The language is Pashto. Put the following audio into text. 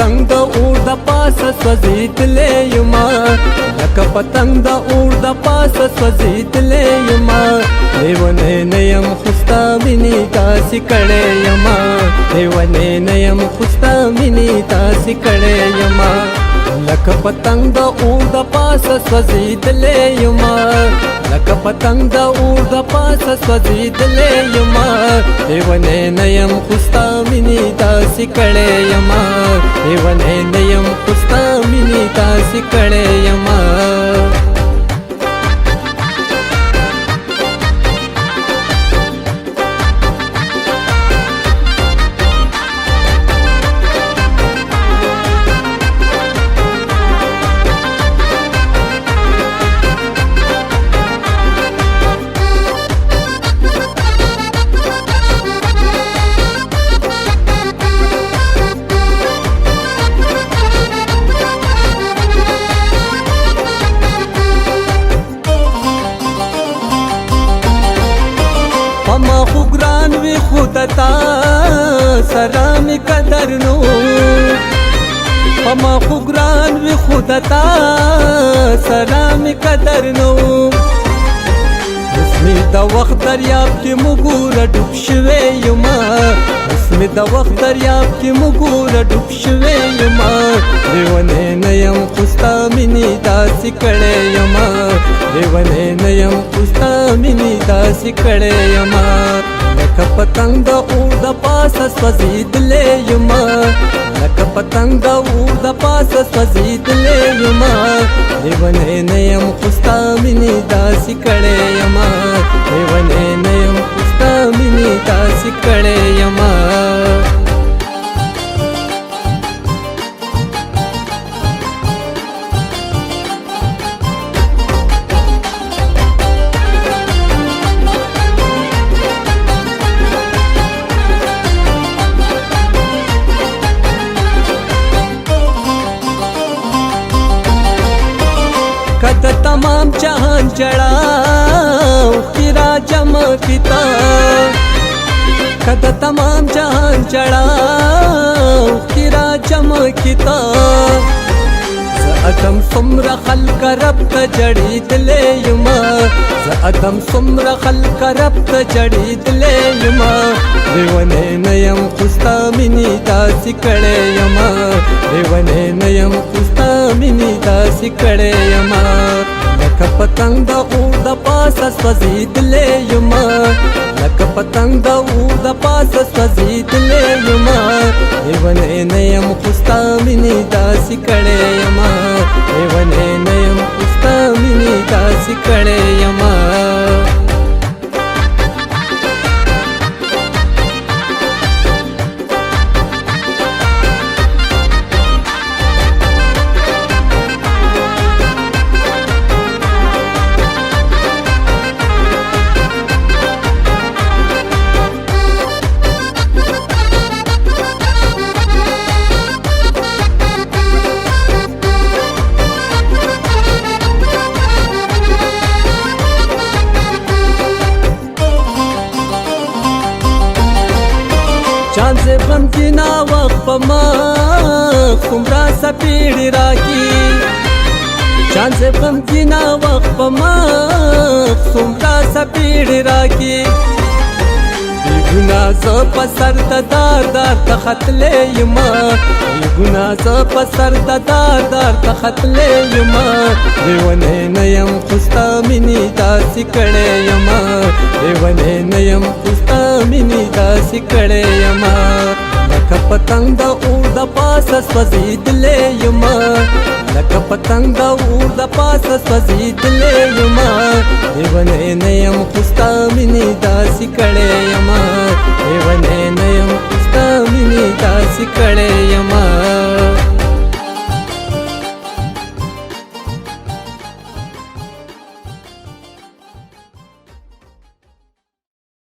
پتنګ د اور د پاسه سوځېدلې یما لکه پتنګ د اور د پاسه سوځېدلې یما لیونی نه یم خو ستا مینې داسې کړی یما لیونی نه یم خو ستا مینې داسې کړی یما لکه پتنګ د اور د پاسه سوځېدلې یما لکه پتنګ د اور د پاسه سوځېدلې یما لیونی نه یم خو ستا مینې داسې کړی یما لیونی نه یم خو ستا مینې داسې کړی یما ما خو ګران وي خود تا سره می قدر نو ما خو ګران وي خود تا سره می قدر نو اسمي د وخت دریاب کې مګور ډوب شوي یما اسمي د وخت دریاب کې مګور ډوب شوي یما لیونی نه یم خو ستا مینې داسې کړی یما لیونی نه یم خو ستا مینې داسې کړی یما لکه پتنګ د اور د پاسه سوځېدلې یما لکه پتنګ د اور د پاسه سوځېدلې یما لیونی نه یم خو ستا مینې داسې کړی یما لیونی نه یم خو ستا مینې داسې کړی یما کد تمام جهان جڑا اخیرا جمع کتا کد تمام جهان جڑا اخیرا جمع کتا ادم سمر خلق رب ته جړېدلې یما زه ادم سمر خلق رب ته جړېدلې یما لیونی نه یم خو ستا مینې داسې کړی یما لیونی نه یم خو ستا مینې داسې کړی یما لکه پتنګ د اور د پاسه سوځېدلې یما لکه پتنګ د اور د پاسه سوځېدلې یما لیونی نه یم خو ستا مینې داسې کړی یما لیونی نه یم خو ستا مینې داسې کړی یما چاند سے غمگینا وقت پا ما خمرا سپیڑی راکی چاند سے غمگینا وقت پا ما خمرا سپیڑی راکی بی گناہ زا پا سر دار دار تخت لے یما بی گناہ زا پا سر دار دار تخت لے یما لیونی نیم خستا مینی داسی کڑے یما لیونی نیم خستا مینی داسی کڑے یما لکه پتنګ د اور د پاسه سوځېدلې یما لکه پتنګ د اور د پاسه سوځېدلې یما لیونی نه یم خو ستا مینې داسې کړی یما لیونی نه یم خو ستا مینې داسې کړی یما